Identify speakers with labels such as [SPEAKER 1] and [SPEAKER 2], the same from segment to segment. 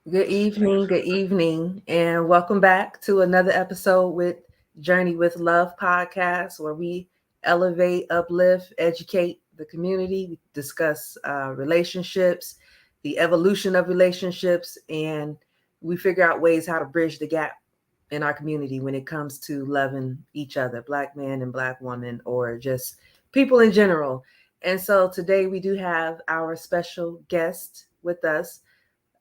[SPEAKER 1] Good evening, and welcome back to another episode with Journey with Love podcast, where we elevate, uplift, educate the community. We discuss relationships, the evolution of relationships, and we figure out ways how to bridge the gap in our community when it comes to loving each other, Black man and Black woman, or just people in general. And so today we do have our special guest with us,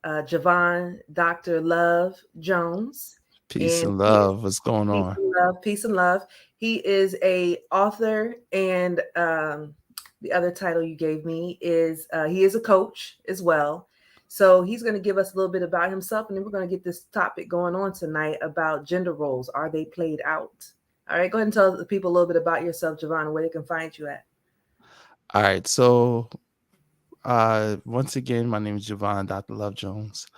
[SPEAKER 1] Javone, Dr. Love Jones,
[SPEAKER 2] Peace
[SPEAKER 1] and
[SPEAKER 2] and
[SPEAKER 1] he is
[SPEAKER 2] love. What's going
[SPEAKER 1] peace
[SPEAKER 2] on?
[SPEAKER 1] and love, peace and love. He is a author, and the other title you gave me is he is a coach as well. So he's going to give us a little bit about himself, and then we're going to get this topic going on tonight about gender roles. Are they played out? All right, go ahead and tell the people a little bit about yourself, Javon, and where they can find you at.
[SPEAKER 2] All right. So once again, my name is Javon, Dr. Love Jones.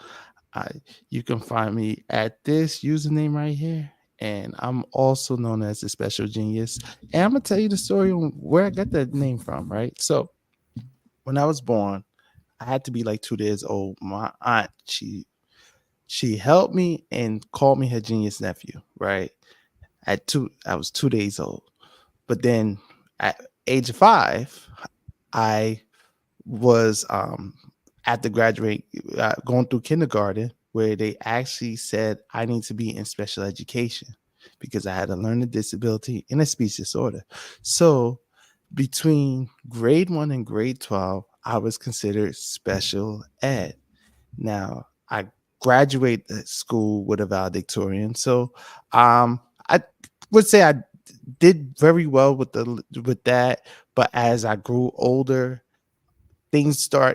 [SPEAKER 2] I You can find me at this username right here. And I'm also known as the special genius. And I'm gonna tell you the story on where I got that name from, right? So when I was born, I had to be like 2 days old. My aunt, she helped me and called me her genius nephew, right? I was 2 days old. But then at age 5, I was after graduating, going through kindergarten, where they actually said I need to be in special education because I had a learning disability and a speech disorder. So between grade 1 and grade 12, I was considered special ed. Now I graduated school with a valedictorian, so I would say I did very well with that. But as I grew older,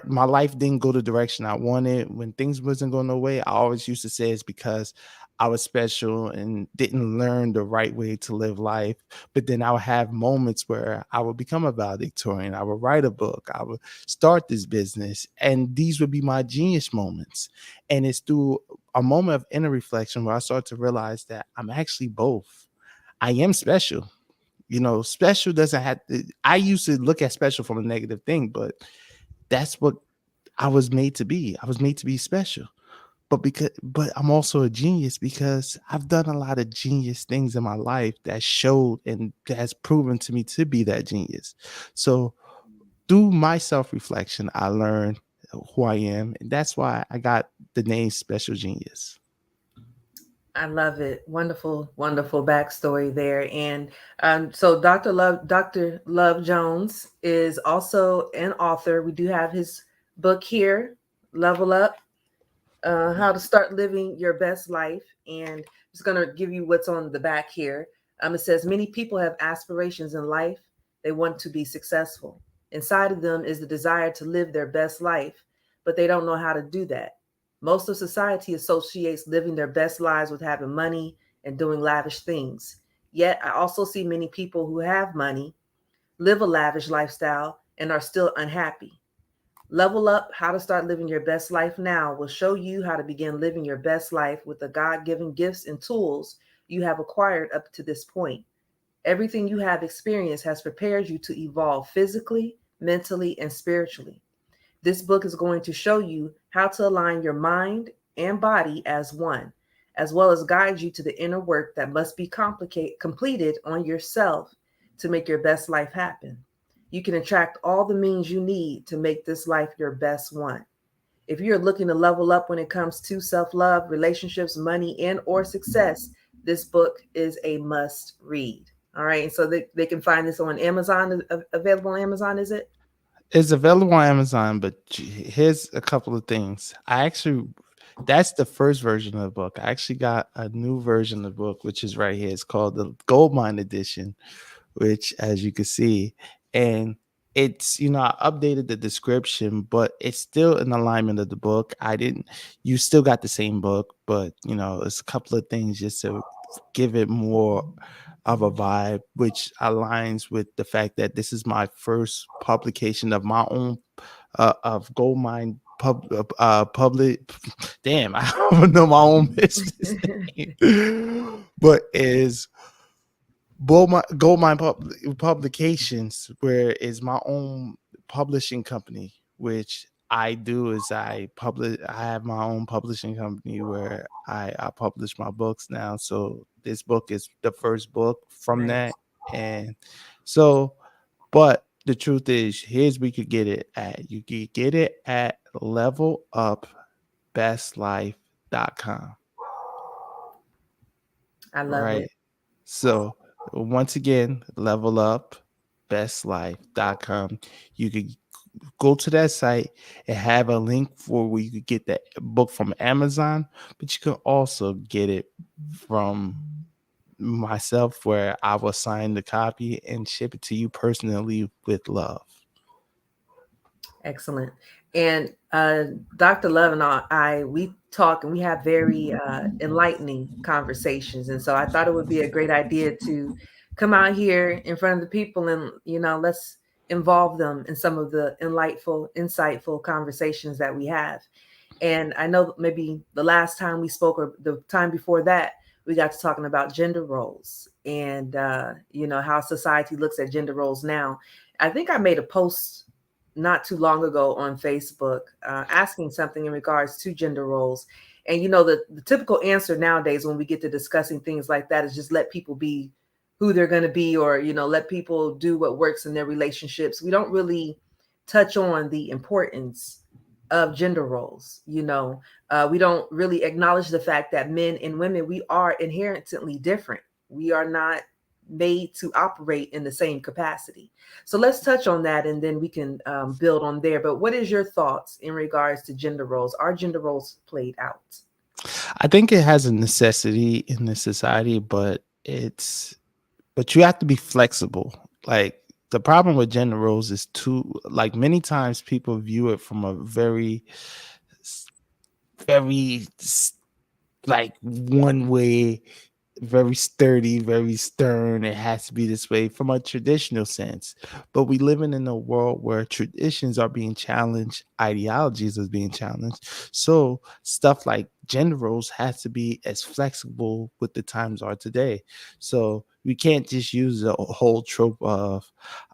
[SPEAKER 2] my life didn't go the direction I wanted. When things wasn't going no way, I always used to say it's because I was special and didn't learn the right way to live life. But then I would have moments where I would become a valedictorian. I would write a book. I would start this business. And these would be my genius moments. And it's through a moment of inner reflection where I start to realize that I'm actually both. I am special. Special doesn't have to, I used to look at special from a negative thing, but that's what I was made to be. I was made to be special. But I'm also a genius because I've done a lot of genius things in my life that showed and that has proven to me to be that genius. So through my self-reflection, I learned who I am. And that's why I got the name Special Genius.
[SPEAKER 1] I love it. Wonderful, wonderful backstory there. And so Dr. Love Jones is also an author. We do have his book here, Level Up, How to Start Living Your Best Life. And I'm just going to give you what's on the back here. It says, many people have aspirations in life. They want to be successful. Inside of them is the desire to live their best life, but they don't know how to do that. Most of society associates living their best lives with having money and doing lavish things. Yet, I also see many people who have money, live a lavish lifestyle, and are still unhappy. Level Up, How to Start Living Your Best Life Now will show you how to begin living your best life with the God given gifts and tools you have acquired up to this point. Everything you have experienced has prepared you to evolve physically, mentally, and spiritually. This book is going to show you how to align your mind and body as one, as well as guide you to the inner work that must be completed on yourself to make your best life happen. You can attract all the means you need to make this life your best one. If you're looking to level up when it comes to self-love, relationships, money, and or success, this book is a must read. All right. And so they can find this on Amazon, available on Amazon, is it?
[SPEAKER 2] It's available on Amazon, but here's a couple of things. That's the first version of the book. I actually got a new version of the book, which is right here. It's called the Goldmine Edition, which, as you can see, and I updated the description, but it's still in alignment of the book. You still got the same book, but it's a couple of things just to give it more of a vibe, which aligns with the fact that this is my first publication of my own of Goldmine public. Damn, I don't know my own business name, but is Goldmine Publications, where is my own publishing company, which I do is I have my own publishing company where I publish my books now. So this book is the first book from that.
[SPEAKER 1] Nice.
[SPEAKER 2] And so, but the truth is, here's where you could get it at. You could get it at levelupbestlife.com.
[SPEAKER 1] I love
[SPEAKER 2] Right.
[SPEAKER 1] it.
[SPEAKER 2] So once again, levelupbestlife.com. You could go to that site and have a link for where you could get that book from Amazon, but you can also get it from myself where I will sign the copy and ship it to you personally with love.
[SPEAKER 1] Excellent. And Dr. Love and we talk and we have very enlightening conversations. And so I thought it would be a great idea to come out here in front of the people and, let's involve them in some of the insightful conversations that we have. And I know maybe the last time we spoke or the time before that, we got to talking about gender roles and, how society looks at gender roles now. I think I made a post not too long ago on Facebook asking something in regards to gender roles. And, the typical answer nowadays when we get to discussing things like that is just let people be who they're going to be or, let people do what works in their relationships. We don't really touch on the importance of gender roles. We don't really acknowledge the fact that men and women, we are inherently different. We are not made to operate in the same capacity. So let's touch on that and then we can build on there. But what is your thoughts in regards to gender roles? Are gender roles played out?
[SPEAKER 2] I think it has a necessity in this society, but you have to be flexible. Like the problem with gender roles is too like many times people view it from a very like one way, very sturdy, very stern. It has to be this way from a traditional sense. But we living in a world where traditions are being challenged, ideologies are being challenged. So stuff like gender roles has to be as flexible with the times are today. So we can't just use the whole trope of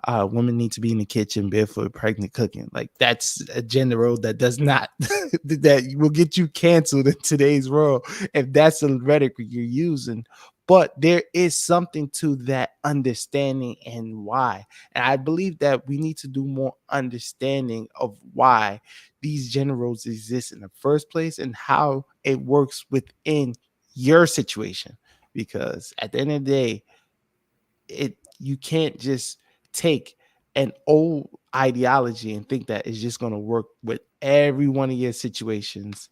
[SPEAKER 2] women need to be in the kitchen barefoot, pregnant, cooking. Like that's a gender role that does not that will get you canceled in today's world if that's the rhetoric you're using. But there is something to that understanding and why. And I believe that we need to do more understanding of why these gender roles exist in the first place and how it works within your situation. Because at the end of the day, you can't just take an old ideology and think that it's just going to work with every one of your situations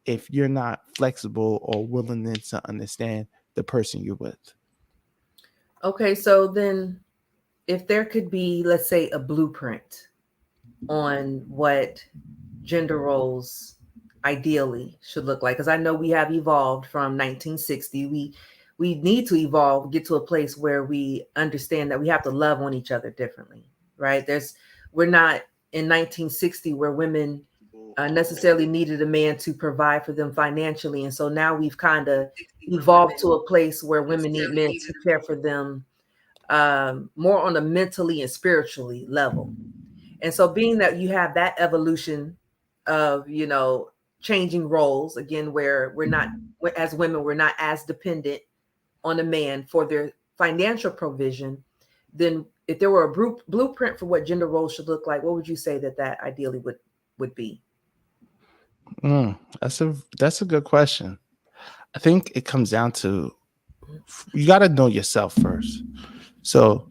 [SPEAKER 2] if you're not flexible or willingness to understand the person you're with.
[SPEAKER 1] Okay, so then if there could be, let's say, a blueprint on what gender roles ideally should look like, because I know we have evolved from 1960. We need to evolve, get to a place where we understand that we have to love on each other differently, right? We're not in 1960 where women necessarily needed a man to provide for them financially, and so now we've kind of evolved to a place where women need men to care for them more on a mentally and spiritually level. And so, being that you have that evolution of, changing roles again, where as women, we're not as dependent on a man for their financial provision, then if there were a blueprint for what gender roles should look like, what would you say that ideally would be?
[SPEAKER 2] That's a good question. I think it comes down to you got to know yourself first. So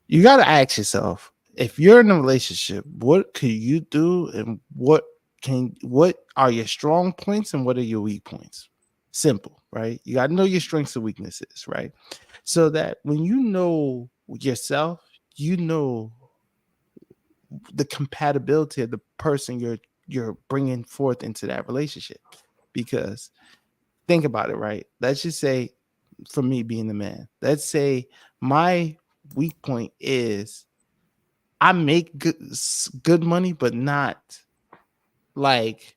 [SPEAKER 2] you got to ask yourself, if you're in a relationship, what could you do and what are your strong points and what are your weak points? Simple, right? You got to know your strengths and weaknesses, right? So that when you know yourself, you know the compatibility of the person you're bringing forth into that relationship. Because think about it, right? Let's just say, for me being the man, let's say my weak point is I make good money, but not like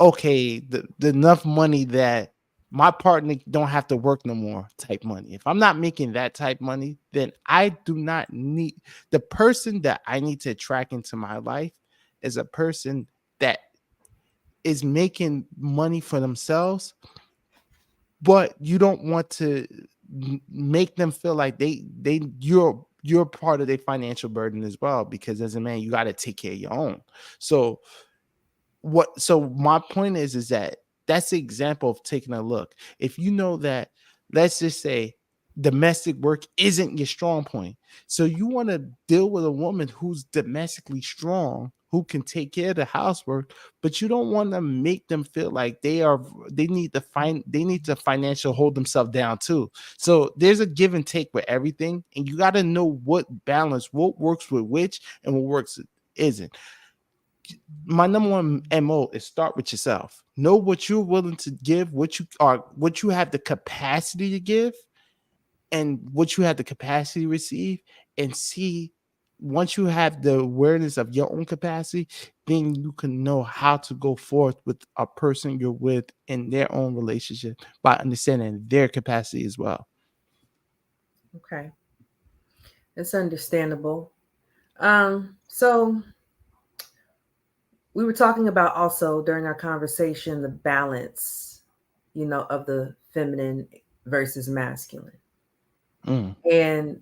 [SPEAKER 2] okay, the enough money that my partner don't have to work no more type money. If I'm not making that type money, then I do not need the person that I need to attract into my life is a person that is making money for themselves, but you don't want to make them feel like you're part of their financial burden as well, because as a man you got to take care of your own. So my point is that that's the example of taking a look. If you know that, let's just say, domestic work isn't your strong point, so you want to deal with a woman who's domestically strong, who can take care of the housework, but you don't want to make them feel like they need to financial hold themselves down too. So there's a give and take with everything, and you got to know what balance, what works with which, and what works isn't. My number one MO is start with yourself. Know what you're willing to give, what you have the capacity to give, and what you have the capacity to receive, and see, once you have the awareness of your own capacity, then you can know how to go forth with a person you're with in their own relationship by understanding their capacity as well.
[SPEAKER 1] Okay, it's understandable. So we were talking about also during our conversation the balance, of the feminine versus masculine.
[SPEAKER 2] Mm,
[SPEAKER 1] And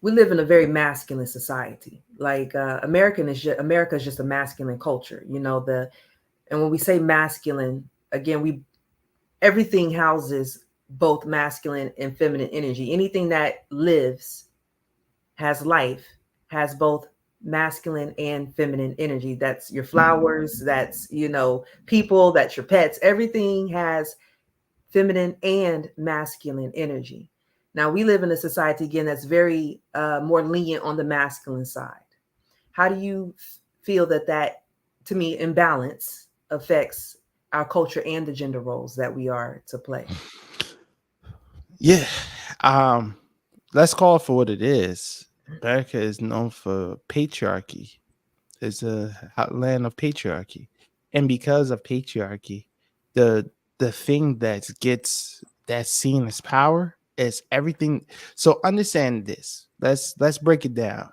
[SPEAKER 1] we live in a very masculine society. Like America is just a masculine culture. And when we say masculine, again, we everything houses both masculine and feminine energy. Anything that lives, has life, has both masculine and feminine energy. That's your flowers, that's, people, that's your pets. Everything has feminine and masculine energy. Now, we live in a society, again, that's very more lenient on the masculine side. How do you feel that, to me, imbalance affects our culture and the gender roles that we are to play?
[SPEAKER 2] yeah. Um, let's call it for what it is. America is known for patriarchy. It's a land of patriarchy, and because of patriarchy, the the thing that's seen as power is everything. So understand this. Let's break it down.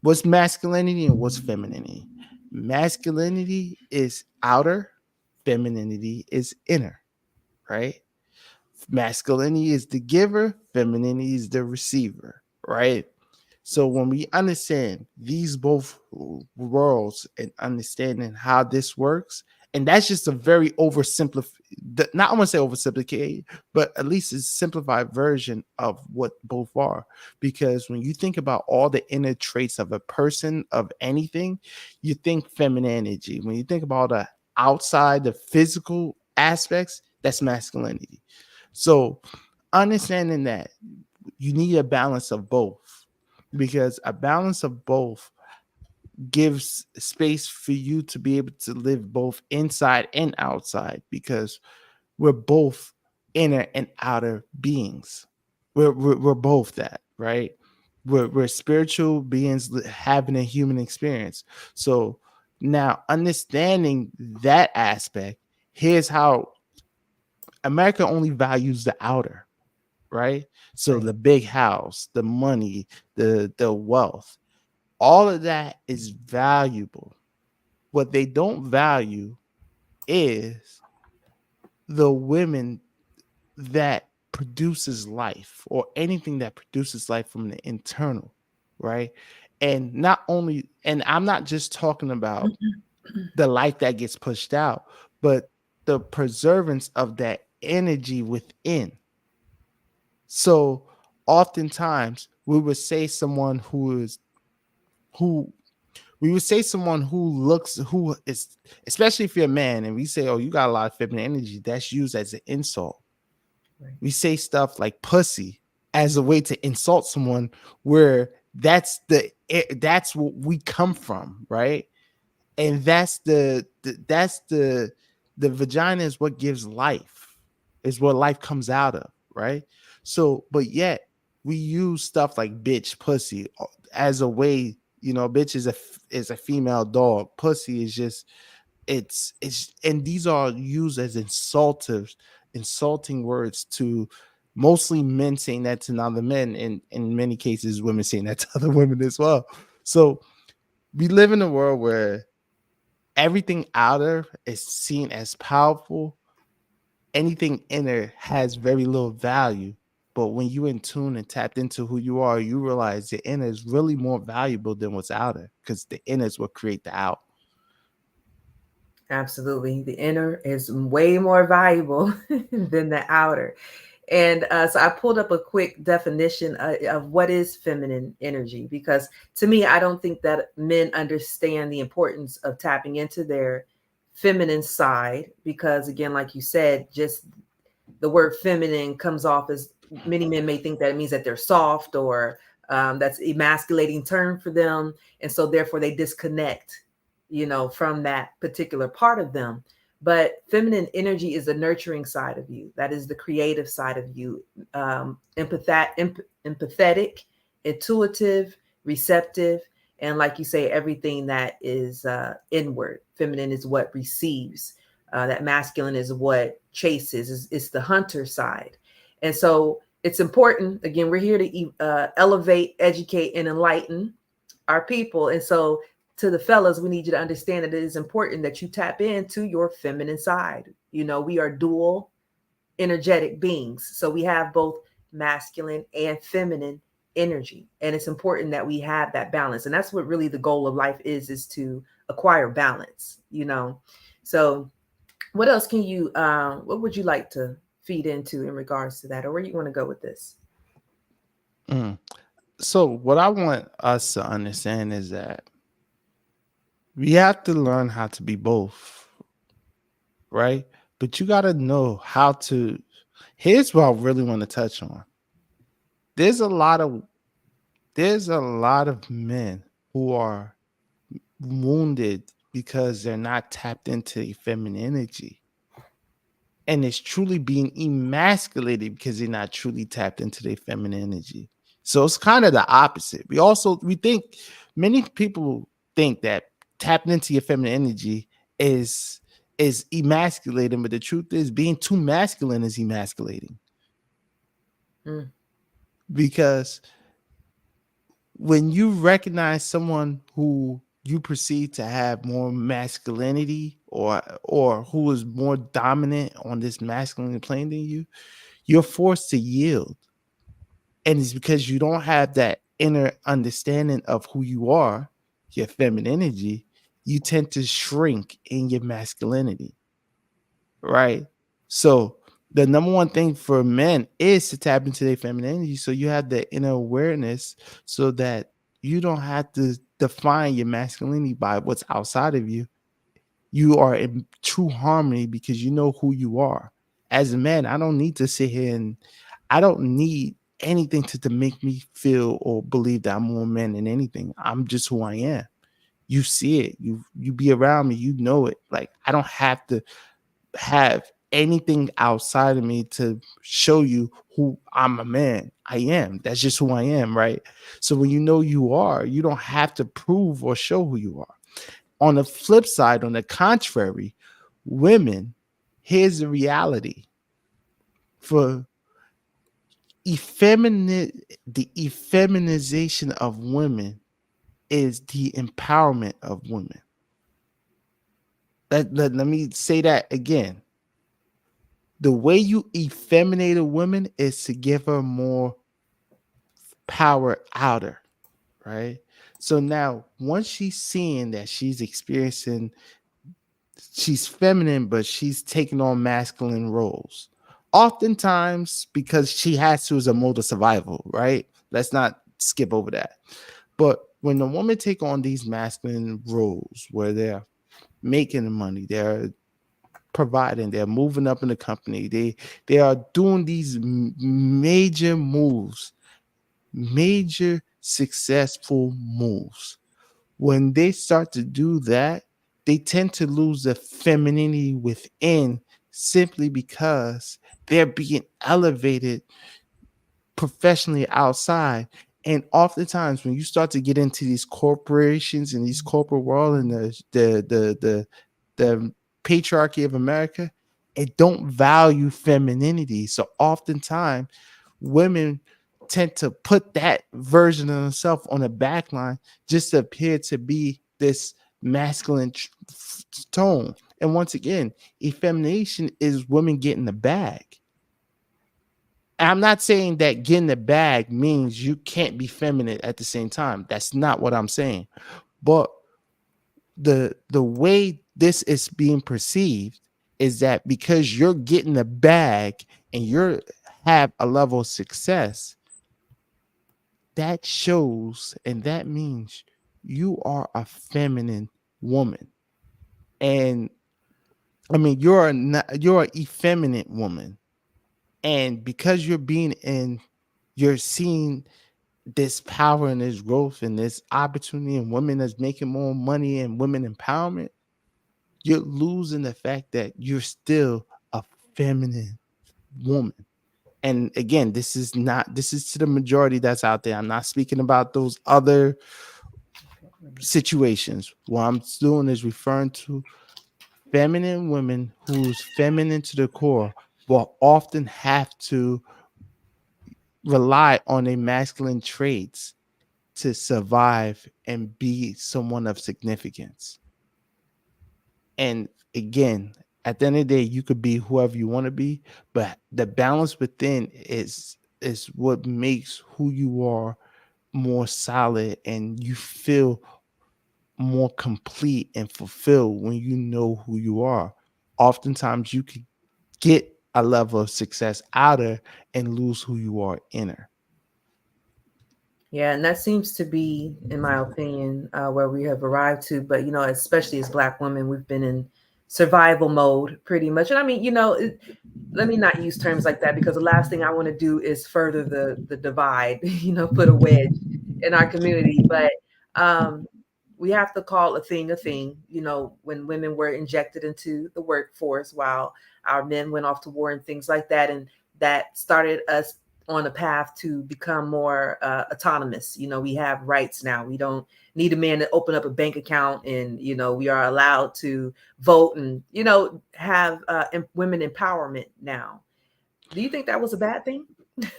[SPEAKER 2] What's masculinity and what's femininity? Masculinity is outer, femininity is inner, right? Masculinity is the giver, femininity is the receiver, right? So when we understand these both worlds and understanding how this works, and that's just a very oversimplified, not I want to say oversimplified, but at least a simplified version of what both are. Because when you think about all the inner traits of a person, of anything, you think feminine energy. When you think about the outside, the physical aspects, that's masculinity. So understanding that you need a balance of both, because a balance of both gives space for you to be able to live both inside and outside, because we're both inner and outer beings. We're both that, right? We're spiritual beings having a human experience. So now understanding that aspect, here's how America only values the outer, right? So
[SPEAKER 1] Right.
[SPEAKER 2] the big house, the money, the wealth, all of that is valuable. What they don't value is the women that produces life, or anything that produces life from the internal, right? And not only, and I'm not just talking about the life that gets pushed out, but the preservance of that energy within. So oftentimes we would say someone who we would say someone who is, especially if you're a man, and we say, oh, you got a lot of feminine energy, that's used as an insult.
[SPEAKER 1] Right.
[SPEAKER 2] We say stuff like pussy as a way to insult someone, where that's what we come from, right? And the vagina is what gives life, is what life comes out of, right? So but yet we use stuff like bitch, pussy as a way, bitch is a female dog, pussy is just, it's and these are used as insulting words to mostly men saying that to other men, and in many cases women saying that to other women as well. So We live in a world where everything outer is seen as powerful. Anything inner has very little value. But when you're in tune and tapped into who you are, you realize the inner is really more valuable than what's outer, because the inner is what create the out.
[SPEAKER 1] Absolutely. The inner is way more valuable than the outer. And so I pulled up a quick definition of what is feminine energy, because to me, I don't think that men understand the importance of tapping into their feminine side. Because, again, like you said, just the word feminine comes off as, many men may think that it means that they're soft, or that's emasculating term for them. And so therefore they disconnect, from that particular part of them. But feminine energy is the nurturing side of you. That is the creative side of you. Empathetic, intuitive, receptive, and like you say, everything that is inward. Feminine is what receives. That masculine is what chases. It's the hunter side. And so it's important. Again, we're here to elevate, educate, and enlighten our people. And so to the fellas, we need you to understand that it is important that you tap into your feminine side. We are dual energetic beings. So we have both masculine and feminine energy. And it's important that we have that balance. And that's what really the goal of life is to acquire balance. So what else what would you like to feed into in regards to that? Or where you want to go with this?
[SPEAKER 2] Mm. So, what I want us to understand is that we have to learn how to be both, right? But you got to know how to. Here's what I really want to touch on. There's a lot of there's a lot of men who are wounded because they're not tapped into their feminine energy. And it's truly being emasculated because they're not truly tapped into their feminine energy. So it's kind of the opposite. We think many people think that tapping into your feminine energy is emasculating, but the truth is being too masculine is emasculating.
[SPEAKER 1] Mm,
[SPEAKER 2] Because when you recognize someone who you perceive to have more masculinity, or who is more dominant on this masculine plane than you, you're forced to yield. And it's because you don't have that inner understanding of who you are, your feminine energy, you tend to shrink in your masculinity, right? So the number one thing for men is to tap into their feminine energy, so you have the inner awareness, so that you don't have to define your masculinity by what's outside of you. You are in true harmony because you know who you are. As a man, I don't need to sit here and I don't need anything to make me feel or believe that I'm more man than anything. I'm just who I am. You see it. You be around me, you know it. Like, I don't have to have anything outside of me to show you who I'm a man. I am. That's just who I am, right? So when you know you are, you don't have to prove or show who you are. On the flip side, on the contrary, women, here's the reality. For the effeminization of women is the empowerment of women. Let me say that again. The way you effeminate a woman is to give her more power outer, right? So now, once she's seeing that she's feminine, but she's taking on masculine roles. Oftentimes, because she has to as a mode of survival, right? Let's not skip over that. But when a woman take on these masculine roles where they're making the money, they're providing, they're moving up in the company, they are doing these major moves, major successful moves. When they start to do that, they tend to lose the femininity within, simply because they're being elevated professionally outside. And oftentimes, when you start to get into these corporations and these corporate world and the patriarchy of America, it don't value femininity. So oftentimes, women tend to put that version of themselves on the back line just to appear to be this masculine tone. And once again, effemination is women getting the bag. I'm not saying that getting the bag means you can't be feminine at the same time. That's not what I'm saying. But the way this is being perceived is that because you're getting the bag and you're have a level of success, that shows and that means you are a feminine woman. And I mean, you're an effeminate woman. And because you're being in, you're seeing this power and this growth and this opportunity and women that's making more money and women empowerment, you're losing the fact that you're still a feminine woman. And again, this is to the majority that's out there. I'm not speaking about those other situations. What I'm doing is referring to feminine women who's feminine to the core, will often have to rely on their masculine traits to survive and be someone of significance. And again, at the end of the day, you could be whoever you want to be, but the balance within is what makes who you are more solid, and you feel more complete and fulfilled when you know who you are. Oftentimes you could get a level of success outer and lose who you are inner.
[SPEAKER 1] Yeah, and that seems to be, in my opinion, where we have arrived to. But especially as Black women, we've been in survival mode pretty much. And I mean, let me not use terms like that, because the last thing I want to do is further the divide, put a wedge in our community. But um, we have to call a thing a thing. When women were injected into the workforce while our men went off to war and things like that, and that started us on a path to become more autonomous. We have rights now. We don't need a man to open up a bank account, and we are allowed to vote, and have women empowerment now. Do you think that was a bad thing?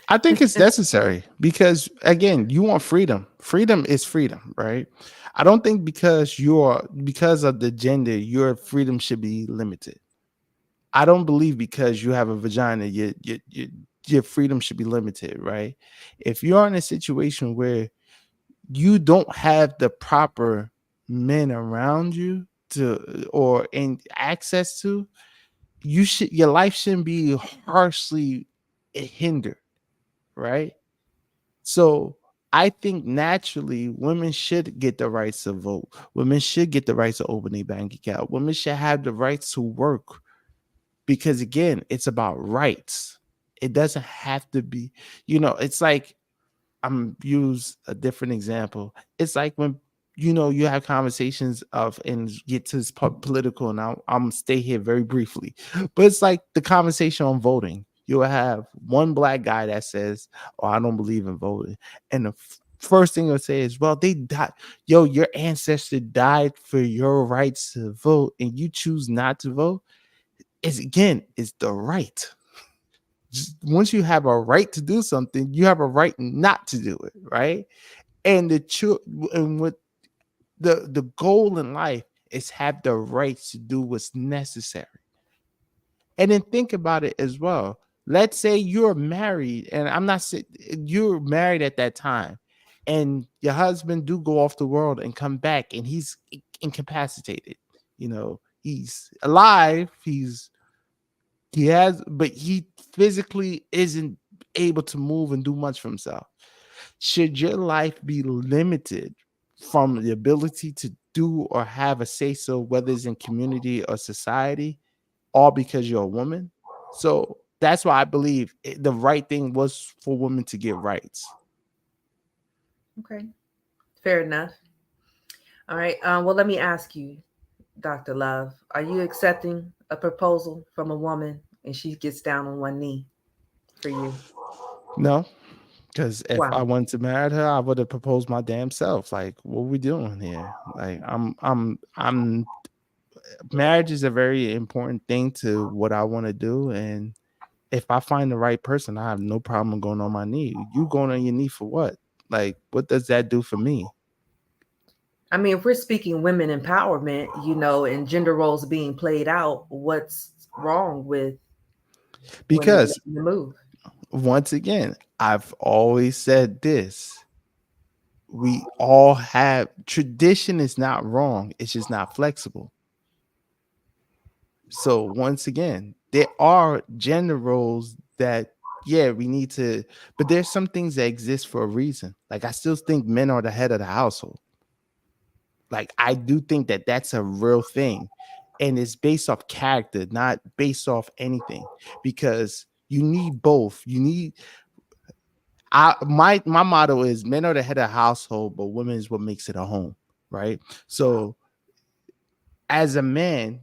[SPEAKER 2] I think it's necessary because again, you want freedom. Freedom is freedom, right? I don't think because of the gender, your freedom should be limited. I don't believe because you have a vagina, your freedom should be limited, right? If you're in a situation where you don't have the proper men around you to or in access to, your life shouldn't be harshly hindered, right? So I think naturally women should get the rights to vote. Women should get the rights to open a bank account. Women should have the rights to work because again, it's about rights. It doesn't have to be, it's like I'm use a different example. It's like when you have conversations of and get to this political, and I'm stay here very briefly, but it's like the conversation on voting. You'll have one black guy that says, "Oh, I don't believe in voting," and the first thing he'll say is, "Well, they died. Yo, your ancestor died for your rights to vote, and you choose not to vote." Is again, it's the right. Once you have a right to do something, you have a right not to do it, right? And and what the goal in life is have the right to do what's necessary. And then think about it as well. Let's say you're married, and I'm not saying you're married at that time, and your husband do go off the world and come back, and he's incapacitated. He's alive, but he physically isn't able to move and do much for himself. Should your life be limited from the ability to do or have a say so, whether it's in community or society, all because you're a woman? So that's why I believe the right thing was for women to get rights.
[SPEAKER 1] Okay, fair enough. All right. Well, let me ask you, Dr. Love, are you accepting a proposal from a woman and she gets down on one knee for you?
[SPEAKER 2] No, because if
[SPEAKER 1] Why?
[SPEAKER 2] I wanted to marry her, I would have proposed my damn self. Like, what are we doing here? Like, I'm marriage is a very important thing to what I want to do. And if I find the right person, I have no problem going on my knee. You going on your knee for what? Like, what does that do for me?
[SPEAKER 1] I mean, if we're speaking women empowerment, and gender roles being played out, what's wrong with women
[SPEAKER 2] Because
[SPEAKER 1] making the move?
[SPEAKER 2] once again, I've always said this. We all have tradition is not wrong, it's just not flexible. So once again, there are gender roles that, yeah, we need to, but there's some things that exist for a reason. Like I still think men are the head of the household. Like I do think that that's a real thing, and it's based off character, not based off anything, because you need both. You need, my motto is men are the head of the household, but women is what makes it a home, right? So as a man,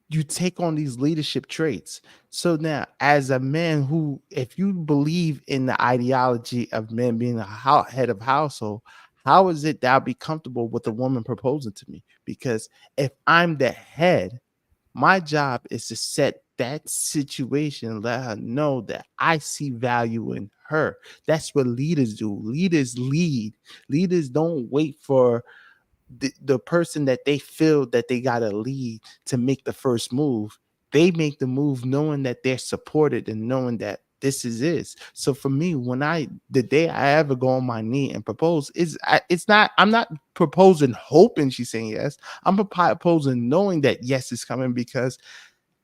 [SPEAKER 2] you take on these leadership traits. So now, as a man who, if you believe in the ideology of men being a head of household, how is it that I'll be comfortable with a woman proposing to me? Because if I'm the head, my job is to set that situation, let her know that I see value in her. That's what leaders do. Leaders lead. Leaders don't wait for the person that they feel that they got to lead to make the first move. They make the move knowing that they're supported and knowing that this is it. So for me, when the day I ever go on my knee and propose, it's not, I'm not proposing hoping she's saying yes. I'm proposing knowing that yes is coming, because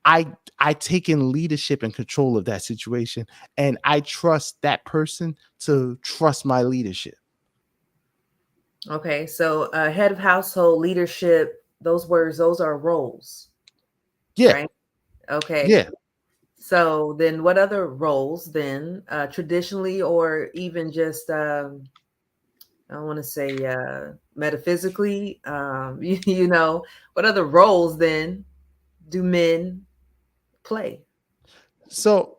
[SPEAKER 2] I I take in leadership and control of that situation, and I trust that person to trust my leadership.
[SPEAKER 1] Okay, so head of household, leadership, those words, those are roles,
[SPEAKER 2] Yeah,
[SPEAKER 1] right? Okay.
[SPEAKER 2] yeah.
[SPEAKER 1] So then what other roles then, traditionally or even just, I don't want to say metaphysically, what other roles then do men play?
[SPEAKER 2] So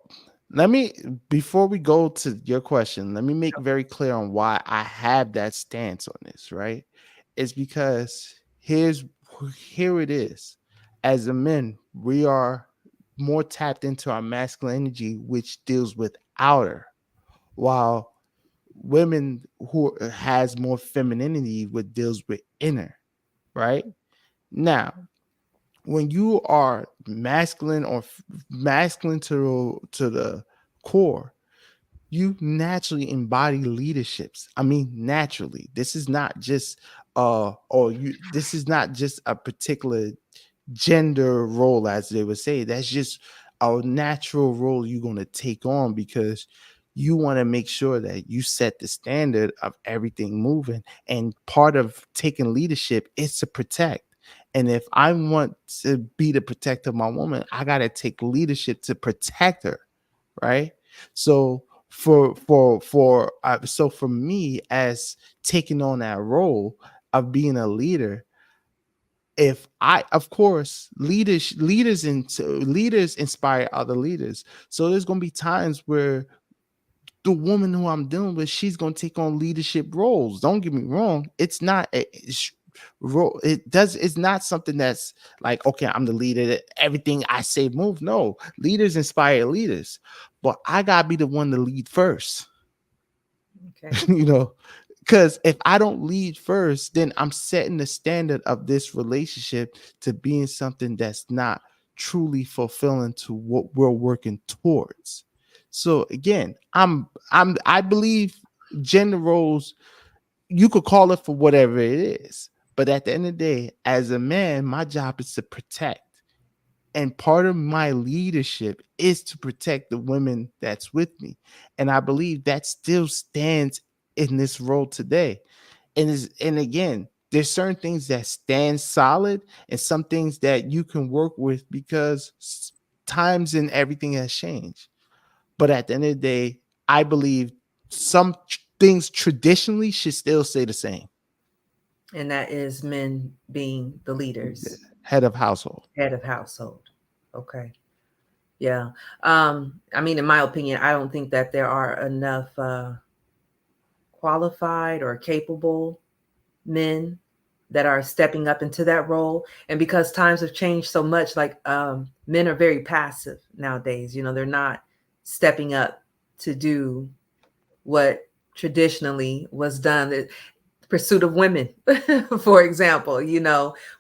[SPEAKER 2] let me, before we go to your question, let me make very clear on why I have that stance on this, right? It's because here it is. As a men, we are more tapped into our masculine energy, which deals with outer, while women who has more femininity, what deals with inner, right? Now, when you are masculine or masculine to the core, you naturally embody leaderships. I mean, naturally. This is not just or you this is not just a particular gender role, as they would say. That's just a natural role you're going to take on, because you want to make sure that you set the standard of everything moving. And part of taking leadership is to protect. And if I want to be the protector of my woman, I got to take leadership to protect her, right? So for me, as taking on that role of being a leader, if I, of course, leaders inspire other leaders. So there's gonna be times where the woman who I'm dealing with, she's gonna take on leadership roles. Don't get me wrong; it's not role. It's not something that's like, okay, I'm the leader. That everything I say move. No, leaders inspire leaders, but I gotta be the one to lead first.
[SPEAKER 1] Okay.
[SPEAKER 2] you know, because if I don't lead first, then I'm setting the standard of this relationship to being something that's not truly fulfilling to what we're working towards. So again, I believe gender roles, you could call it for whatever it is. But at the end of the day, as a man, my job is to protect. And part of my leadership is to protect the women that's with me. And I believe that still stands in this role today. And again, there's certain things that stand solid and some things that you can work with, because times and everything has changed. But at the end of the day, I believe some things traditionally should still stay the same.
[SPEAKER 1] And that is men being the
[SPEAKER 2] The
[SPEAKER 1] leaders,
[SPEAKER 2] head of household.
[SPEAKER 1] head of household. Okay. Yeah. I mean, in my opinion, I don't think that there are enough qualified or capable men that are stepping up into that role. And because times have changed so much, like, men are very passive nowadays. They're not stepping up to do what traditionally was done. pursuit of women. For example,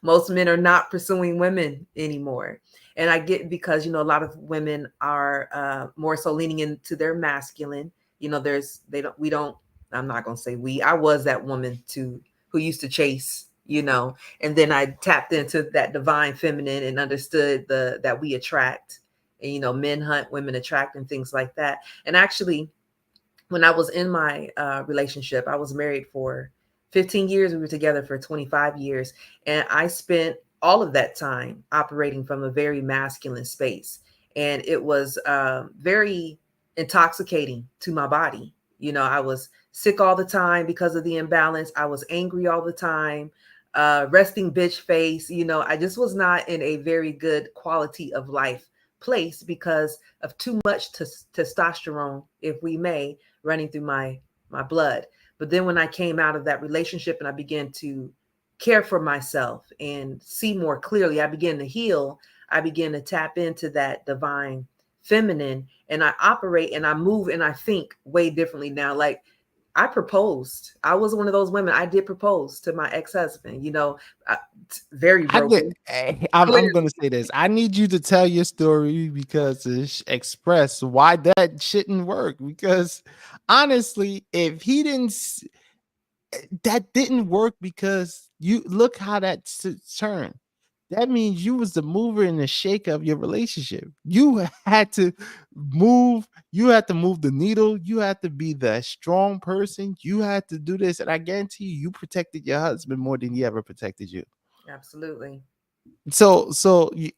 [SPEAKER 1] most men are not pursuing women anymore. And I get, because a lot of women are more so leaning into their masculine. There's they don't we don't I'm not going to say we. I was that woman too, who used to chase, and then I tapped into that divine feminine and understood the that we attract, and men hunt, women attract, and things like that. And actually, when I was in my relationship, I was married for 15 years. We were together for 25 years. And I spent all of that time operating from a very masculine space. And it was very intoxicating to my body. I was sick all the time because of the imbalance. I was angry all the time, resting bitch face. I just was not in a very good quality of life place because of too much testosterone, if we may, running through my blood. But then when I came out of that relationship and I began to care for myself and see more clearly, I began to heal. I began to tap into that divine feminine, and I operate and I move and I think way differently now. Like, I proposed. I was one of those women. I did propose to my ex-husband, I, very
[SPEAKER 2] I did.
[SPEAKER 1] broken.
[SPEAKER 2] I'm
[SPEAKER 1] Clearly.
[SPEAKER 2] gonna say this. I need you to tell your story because to express why that shouldn't work. Because honestly, if he didn't, that didn't work because you look how that turned. That means you was the mover and the shaker of your relationship. You had to move. You had to move the needle. You had to be the strong person. You had to do this, and I guarantee you, you protected your husband more than he ever protected you.
[SPEAKER 1] Absolutely.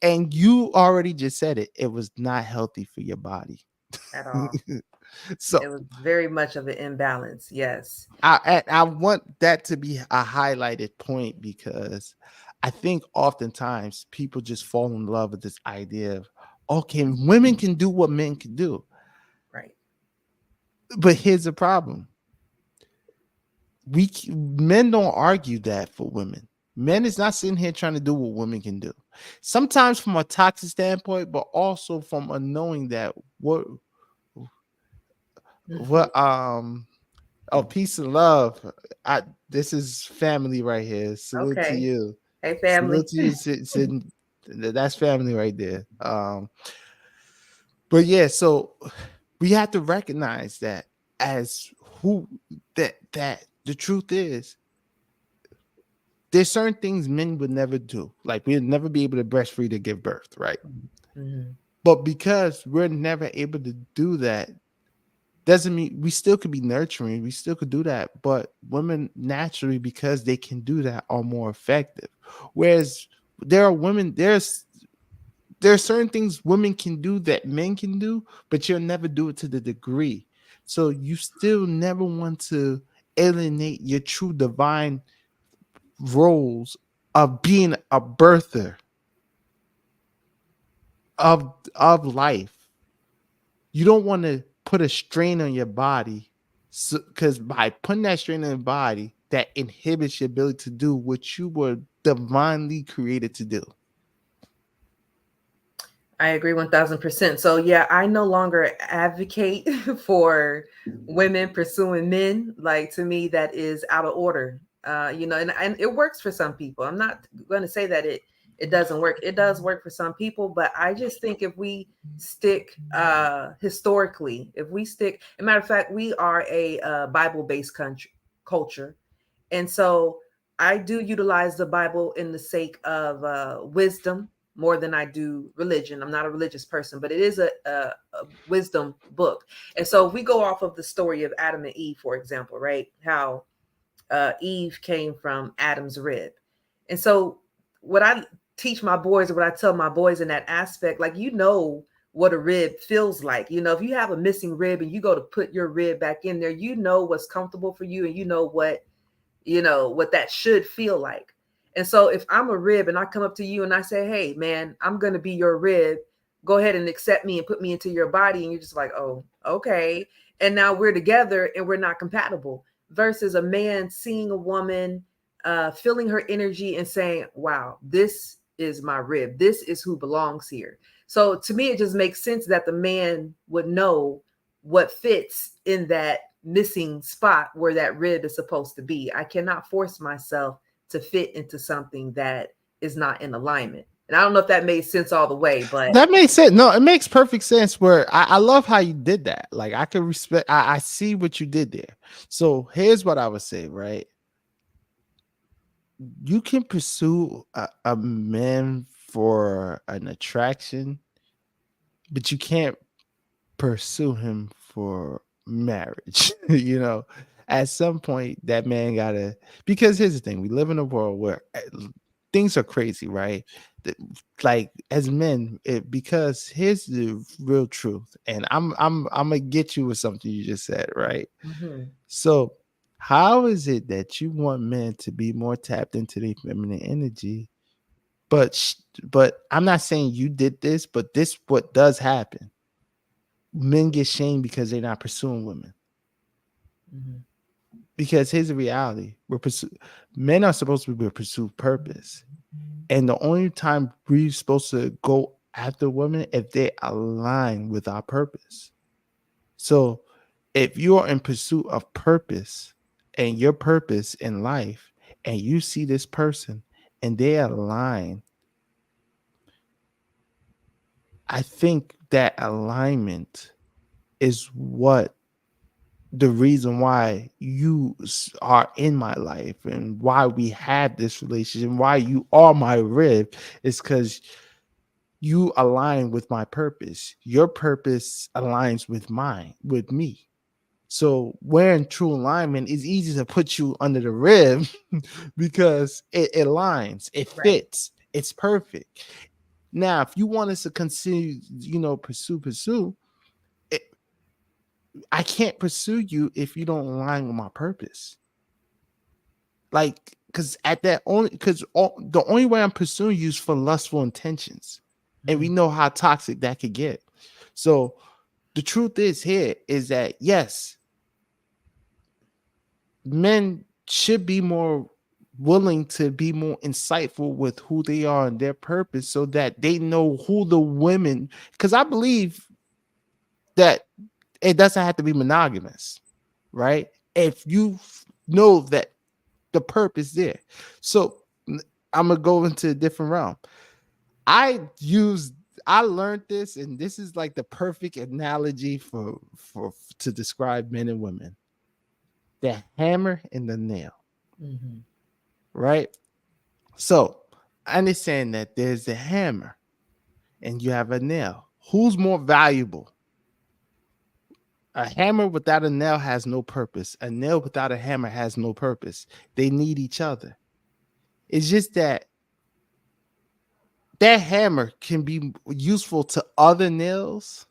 [SPEAKER 2] And you already just said it. It was not healthy for your body.
[SPEAKER 1] At all.
[SPEAKER 2] So
[SPEAKER 1] It was very much of an imbalance. Yes.
[SPEAKER 2] I want that to be a highlighted point because I think oftentimes people just fall in love with this idea of, okay, women can do what men can do.
[SPEAKER 1] Right.
[SPEAKER 2] But here's the problem: men don't argue that for women. Men is not sitting here trying to do what women can do. Sometimes from a toxic standpoint, but also from a knowing that what oh, peace and love. I This is family right here. Salute to
[SPEAKER 1] Okay.
[SPEAKER 2] you.
[SPEAKER 1] Hey,
[SPEAKER 2] Salute
[SPEAKER 1] family.
[SPEAKER 2] to you, sitting. That's family right there. But yeah, so we have to recognize that as who that the truth is, there's certain things men would never do. Like we'd never be able to breastfeed or give birth, right?
[SPEAKER 1] Mm-hmm.
[SPEAKER 2] But because we're never able to do that, doesn't mean we still could be nurturing. We still could do that. But women naturally, because they can do that, are more effective. Whereas there are women, there are certain things women can do that men can do, but you'll never do it to the degree. So you still never want to alienate your true divine roles of being a birther of life. You don't want to put a strain on your body, because by putting that strain on your body, that inhibits your ability to do what you were divinely created to do.
[SPEAKER 1] I agree 1000%. So yeah, I no longer advocate for women pursuing men. Like, to me, that is out of order. And it works for some people. I'm not going to say that it doesn't work. It does work for some people, but I just think if we stick historically, if we stick, a matter of fact, we are a Bible-based country culture. And so I do utilize the Bible in the sake of wisdom more than I do religion. I'm not a religious person, but it is a wisdom book. And so if we go off of the story of Adam and Eve, for example, right? How Eve came from Adam's rib. And so what I teach my boys, or what I tell my boys in that aspect, like, what a rib feels like. If you have a missing rib and you go to put your rib back in there, you know what's comfortable for you, and what that should feel like. And so if I'm a rib and I come up to you and I say, hey man, I'm going to be your rib, go ahead and accept me and put me into your body, and you're just like, oh, okay. And now we're together and we're not compatible. Versus a man seeing a woman, feeling her energy and saying, wow, this is my rib, this is who belongs here. So to me, it just makes sense that the man would know what fits in that missing spot where that rib is supposed to be. I cannot force myself to fit into something that is not in alignment. And I don't know if that made sense all the way, but
[SPEAKER 2] That makes sense. No, it makes perfect sense. Where I love how you did that. Like I can respect. I see what you did there. So here's what I would say. Right, you can pursue a man for an attraction, but you can't pursue him for marriage. At some point that man gotta, because here's the thing, we live in a world where things are crazy, right? Th- like as men, because here's the real truth, and I'm gonna get you with something you just said, right?
[SPEAKER 1] mhm,
[SPEAKER 2] So how is it that you want men to be more tapped into their feminine energy, but but I'm not saying you did this, but this what does happen. Men get shamed because they're not pursuing women.
[SPEAKER 1] mhm,
[SPEAKER 2] Because here's the reality: men are supposed to be pursue purpose, and the only time we're supposed to go after women if they align with our purpose. So, if you are in pursuit of purpose and your purpose in life, and you see this person and they align, I think that alignment is what the reason why you are in my life and why we have this relationship, why you are my rib, is because you align with my purpose. Your purpose aligns with mine, with me. So we're in true alignment. It's easy to put you under the rib because it aligns, it
[SPEAKER 1] right,
[SPEAKER 2] fits, it's perfect. Now, if you want us to continue, pursue, it, I can't pursue you if you don't align with my purpose. Like, because at that only because the only way I'm pursuing you is for lustful intentions, and we
[SPEAKER 1] mhm,
[SPEAKER 2] know how toxic that could get. So the truth is here is that yes, men should be more willing to be more insightful with who they are and their purpose, so that they know who the women. Because I believe that it doesn't have to be monogamous, right? If you know that the purpose there. So I'm gonna go into a different realm. I use I learned this, and this is like the perfect analogy for to describe men and women. The hammer and the nail,
[SPEAKER 1] mhm,
[SPEAKER 2] right? So I understand that there's a hammer and you have a nail. Who's more valuable? A hammer without a nail has no purpose. A nail without a hammer has no purpose. They need each other. It's just that hammer can be useful to other nails,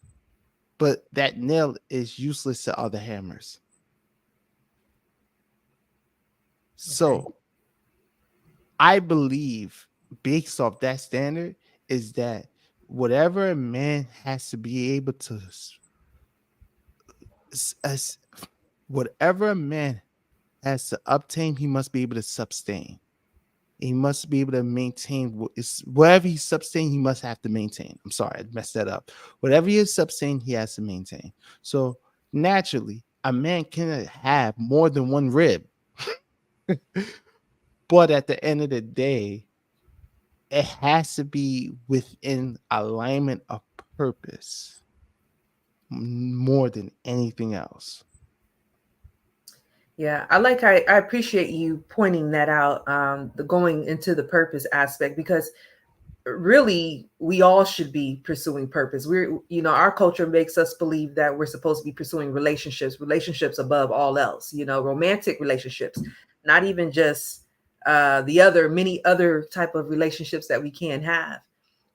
[SPEAKER 2] but that nail is useless to other hammers.
[SPEAKER 1] okay,
[SPEAKER 2] So I believe, based off that standard, is that whatever a man has to be able to, whatever a man has to obtain, he must be able to sustain. He must be able to maintain whatever he sustain, he must have to maintain. I'm sorry, I messed that up. Whatever he is sustain, he has to maintain. So naturally, a man can have more than one rib, but at the end of the day, it has to be within alignment of purpose more than anything else.
[SPEAKER 1] yeah. I appreciate you pointing that out. The going into the purpose aspect, because really we all should be pursuing purpose. We're, our culture makes us believe that we're supposed to be pursuing relationships above all else, romantic relationships, not even just the other many other type of relationships that we can have.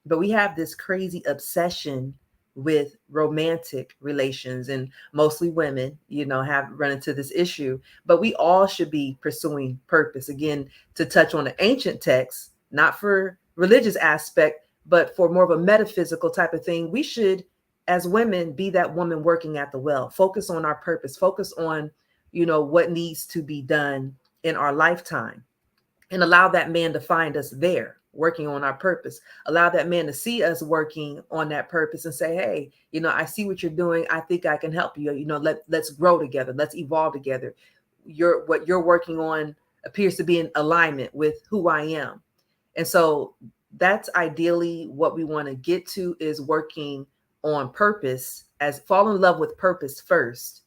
[SPEAKER 1] But we have this crazy obsession with romantic relations, and mostly women, have run into this issue. But we all should be pursuing purpose. Again, to touch on the ancient texts, not for religious aspect, but for more of a metaphysical type of thing, we should, as women, be that woman working at the well, focus on our purpose, focus on, what needs to be done in our lifetime, and allow that man to find us there. working on our purpose. Allow that man to see us working on that purpose and say, hey, I see what you're doing. I think I can help you. Let's grow together. Let's evolve together. What you're working on appears to be in alignment with who I am. And so that's ideally what we want to get to, is working on purpose, as fall in love with purpose first,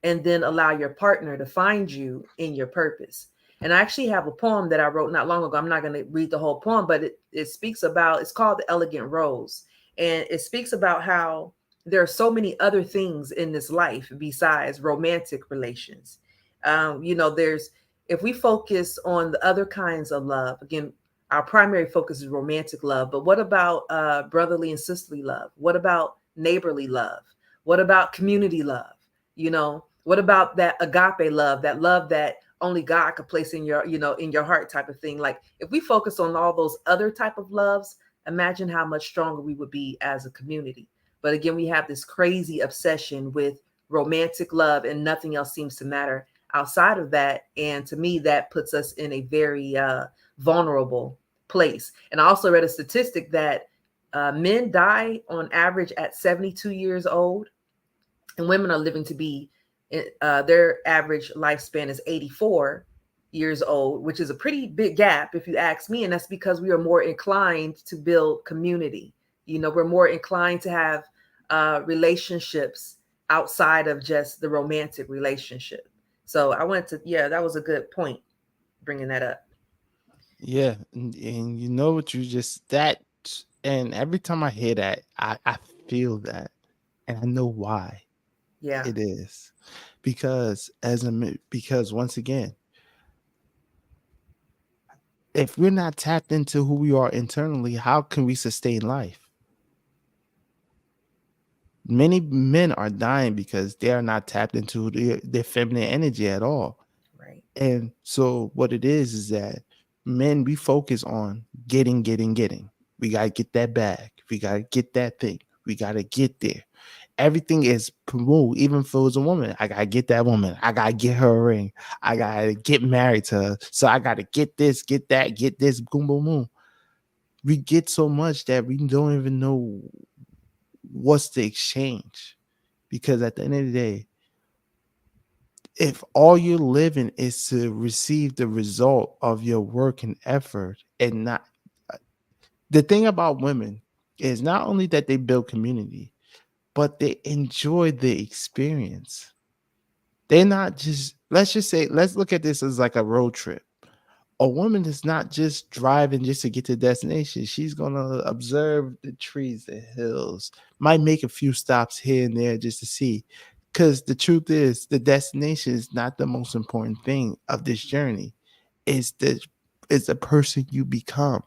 [SPEAKER 1] and then allow your partner to find you in your purpose. And I actually have a poem that I wrote not long ago. I'm not going to read the whole poem, but it speaks about, it's called The Elegant Rose. And it speaks about how there are so many other things in this life besides romantic relations. There's, if we focus on the other kinds of love, again, our primary focus is romantic love, but what about brotherly and sisterly love? What about neighborly love? What about community love? What about that agape love, that love that only God could place in your heart, type of thing? Like, if we focus on all those other type of loves, imagine how much stronger we would be as a community. But again, we have this crazy obsession with romantic love, and nothing else seems to matter outside of that. And to me, that puts us in a very vulnerable place. And I also read a statistic that men die on average at 72 years old, and women are living to be, their average lifespan is 84 years old, which is a pretty big gap if you ask me. And that's because we are more inclined to build community. We're more inclined to have relationships outside of just the romantic relationship. So I wanted to, yeah, that was a good point, bringing that up.
[SPEAKER 2] Yeah, and you know what you just that, and every time I hear that, I feel that, and I know why
[SPEAKER 1] Yeah.
[SPEAKER 2] it is, because because once again, if we're not tapped into who we are internally, how can we sustain life? Many men are dying because they are not tapped into their feminine energy at all.
[SPEAKER 1] Right.
[SPEAKER 2] And so what it is that men, we focus on getting. We gotta get that bag. We gotta get that thing. We gotta get there. Everything is promoted, even for as a woman. I gotta get that woman. I gotta get her a ring. I gotta get married to her. So I gotta get this, get that, get this, boom, boom, boom. We get so much that we don't even know what's the exchange. Because at the end of the day, if all you're living is to receive the result of your work and effort, and not, the thing about women is not only that they build community, but they enjoy the experience. They're not just, let's just say, let's look at this as like a road trip. A woman is not just driving just to get to the destination. She's gonna observe the trees, the hills, might make a few stops here and there just to see. Because the truth is, the destination is not the most important thing of this journey. It's the person you become.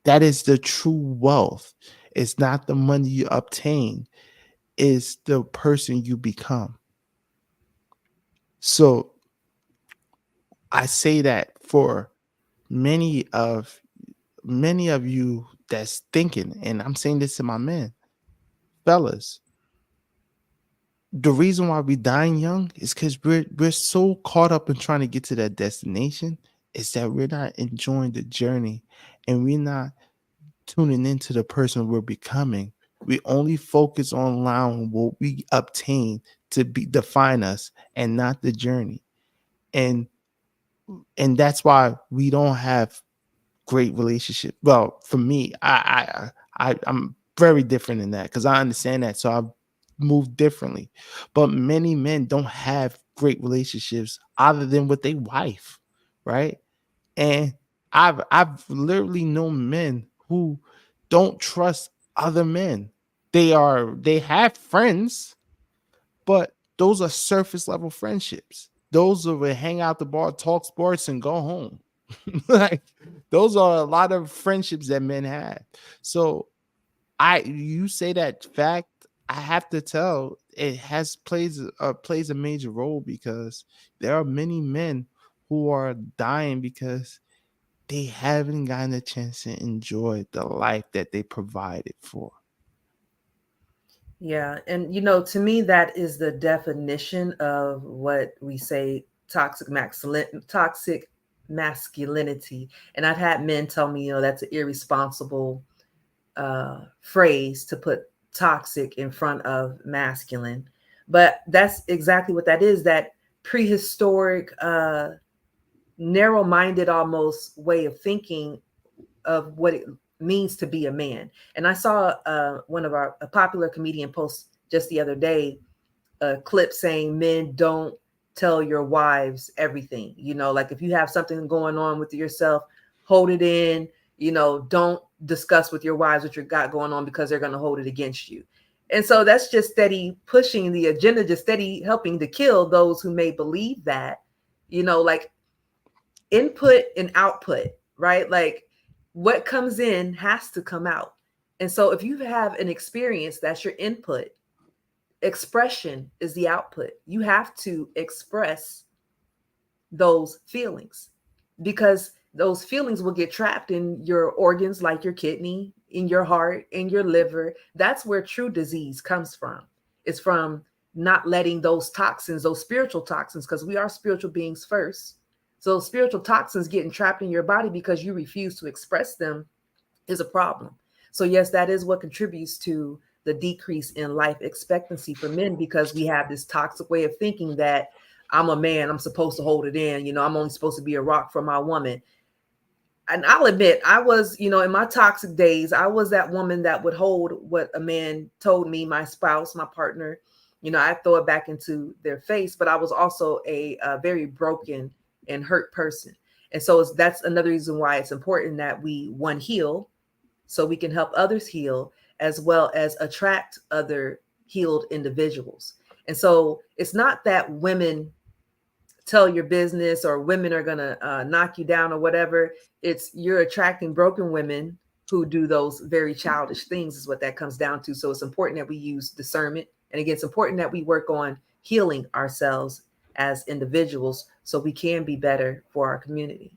[SPEAKER 2] That is the true wealth. It's not the money you obtain. It's the person you become. So I say that for many of many of you that's thinking, and I'm saying this to my men, fellas, the reason why we dying young is because we're so caught up in trying to get to that destination, is that we're not enjoying the journey, and we're not tuning into the person we're becoming. We only focus on allowing what we obtain to be define us, and not the journey. And that's why we don't have great relationship. Well, for me, I'm very different in that, because I understand that, so I move differently. But many men don't have great relationships other than with their wife, right? And I've literally known men who don't trust other men. They have friends, but those are surface level friendships. Those are we hang out the bar, talk sports, and go home. Like, those are a lot of friendships that men have. So you say that fact, I have to tell it plays a major role, because there are many men who are dying because they haven't gotten a chance to enjoy the life that they provided for.
[SPEAKER 1] Yeah, and to me, that is the definition of what we say toxic masculinity. Toxic. masculinity. And I've had men tell me, that's an irresponsible phrase to put toxic in front of masculine. But that's exactly what that is, that prehistoric, narrow minded almost way of thinking of what it means to be a man. And I saw one of our a popular comedian post just the other day a clip saying men don't tell your wives everything. Like if you have something going on with yourself, hold it in. Don't discuss with your wives what you got going on because they're going to hold it against you. And so that's just steady pushing the agenda, just steady helping to kill those who may believe that, like input and output, right? Like what comes in has to come out. And so if you have an experience, that's your input. Expression is the output. You have to express those feelings because those feelings will get trapped in your organs like your kidney, in your heart, in your liver. That's where true disease comes from. It's from not letting those toxins, those spiritual toxins, because we are spiritual beings first. So spiritual toxins getting trapped in your body because you refuse to express them is a problem. So yes, that is what contributes to the decrease in life expectancy for men, because we have this toxic way of thinking that I'm a man, I'm supposed to hold it in, I'm only supposed to be a rock for my woman. And I'll admit, I was, in my toxic days, I was that woman that would hold what a man told me, my spouse, my partner, I throw it back into their face. But I was also a very broken and hurt person. And so that's another reason why it's important that we one heal so we can help others heal, as well as attract other healed individuals. And so it's not that women tell your business or women are going to knock you down or whatever. It's you're attracting broken women who do those very childish things, is what that comes down to. So it's important that we use discernment. And again, it's important that we work on healing ourselves as individuals so we can be better for our community.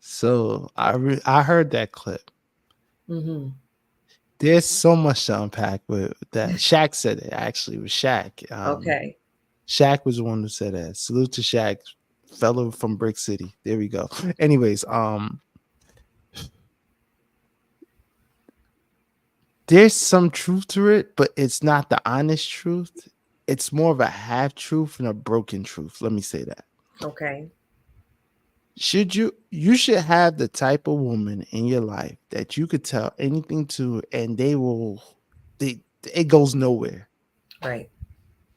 [SPEAKER 2] So I heard that clip.
[SPEAKER 1] Mm-hmm.
[SPEAKER 2] There's so much to unpack with that. Shaq said it actually. It was Shaq.
[SPEAKER 1] Okay.
[SPEAKER 2] Shaq was the one who said that. Salute to Shaq, fellow from Brick City. There we go. Anyways, there's some truth to it, but it's not the honest truth. It's more of a half truth and a broken truth. Let me say that.
[SPEAKER 1] Okay.
[SPEAKER 2] You should have the type of woman in your life that you could tell anything to and they it goes nowhere.
[SPEAKER 1] Right.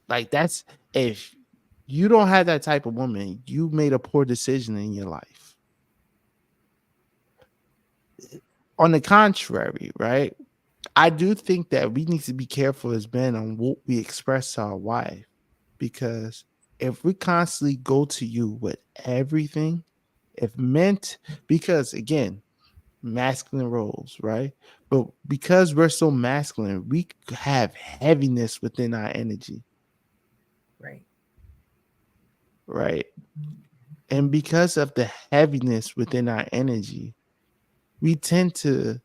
[SPEAKER 2] Like that's if you don't have that type of woman, you made a poor decision in your life. On the contrary, right? I do think that we need to be careful as men on what we express to our wife, because if we constantly go to you with everything, if meant, because again, masculine roles, right? But because we're so masculine, we have heaviness within our energy,
[SPEAKER 1] Right.
[SPEAKER 2] right? And because of the heaviness within our energy, we tend to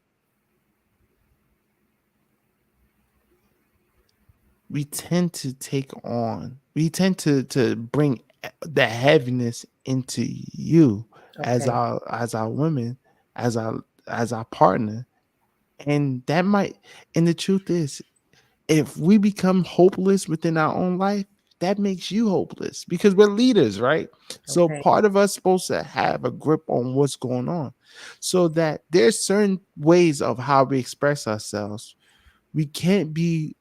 [SPEAKER 2] take on, we tend to bring the heaviness into you
[SPEAKER 1] Okay.
[SPEAKER 2] as our women, as our partner. And that might, and the truth is, if we become hopeless within our own life, that makes you hopeless because we're leaders, right? So
[SPEAKER 1] Okay.
[SPEAKER 2] part of us supposed to have a grip on what's going on, so that there's certain ways of how we express ourselves. We can't be,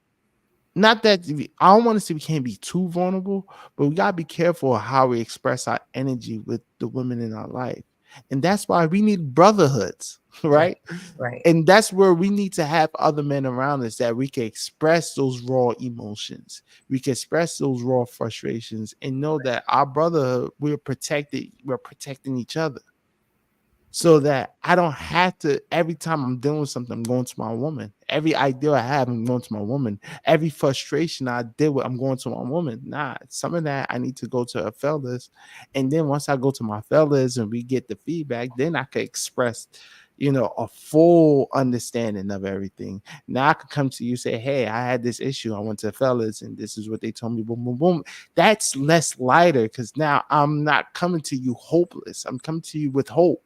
[SPEAKER 2] not that I don't want to say we can't be too vulnerable, but we gotta be careful of how we express our energy with the women in our life. And that's why we need brotherhoods,
[SPEAKER 1] Right.
[SPEAKER 2] right?
[SPEAKER 1] Right.
[SPEAKER 2] And that's where we need to have other men around us that we can express those raw emotions. We can express those raw frustrations and know that our brotherhood, we're protecting each other. So that I don't have to, every time I'm dealing with something, I'm going to my woman. Every idea I have, I'm going to my woman. Every frustration I deal with, I'm going to my woman. Nah, some of that I need to go to a fellas. And then once I go to my fellas and we get the feedback, then I can express a full understanding of everything. Now I can come to you, say, hey, I had this issue. I went to fellas and this is what they told me. Boom, boom, boom. That's less lighter because now I'm not coming to you hopeless. I'm coming to you with hope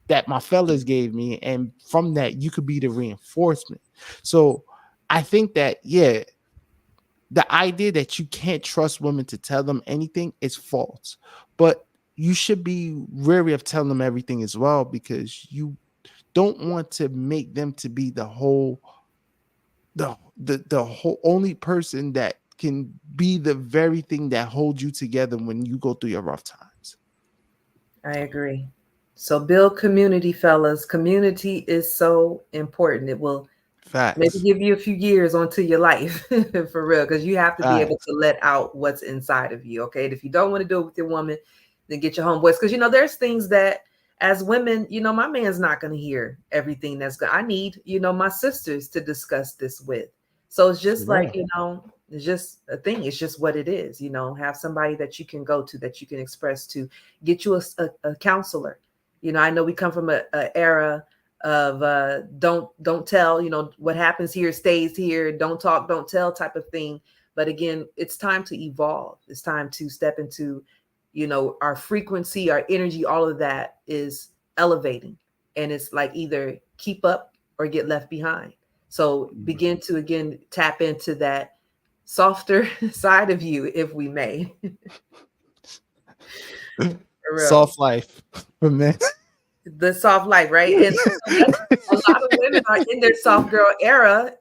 [SPEAKER 2] that my fellas gave me. And from that, you could be the reinforcement. So I think that, yeah, the idea that you can't trust women to tell them anything is false. But you should be wary of telling them everything as well, because you don't want to make them to be the whole only person that can be the very thing that holds you together when you go through your rough times.
[SPEAKER 1] I agree. So build community, fellas. Community is so important. It will maybe
[SPEAKER 2] Facts.
[SPEAKER 1] give you a few years onto your life for real, because you have to be able
[SPEAKER 2] Facts.
[SPEAKER 1] to let out what's inside of you. Okay. And if you don't want to do it with your woman, then get your homeboys. Because there's things that as women, my man's not going to hear everything that's good. I need, my sisters to discuss this with. So it's
[SPEAKER 2] For
[SPEAKER 1] just like,
[SPEAKER 2] real.
[SPEAKER 1] it's just a thing. It's just what it is. Have somebody that you can go to, that you can express to, get you a counselor. I know we come from a era of don't tell, what happens here stays here, don't talk, don't tell type of thing. But again, it's time to evolve. It's time to step into, our frequency, our energy, all of that is elevating. And it's like either keep up or get left behind. So begin to again tap into that softer side of you, if we may. For real.
[SPEAKER 2] Soft life for men.
[SPEAKER 1] The soft life, right? And that's a lot of women are in their soft girl era,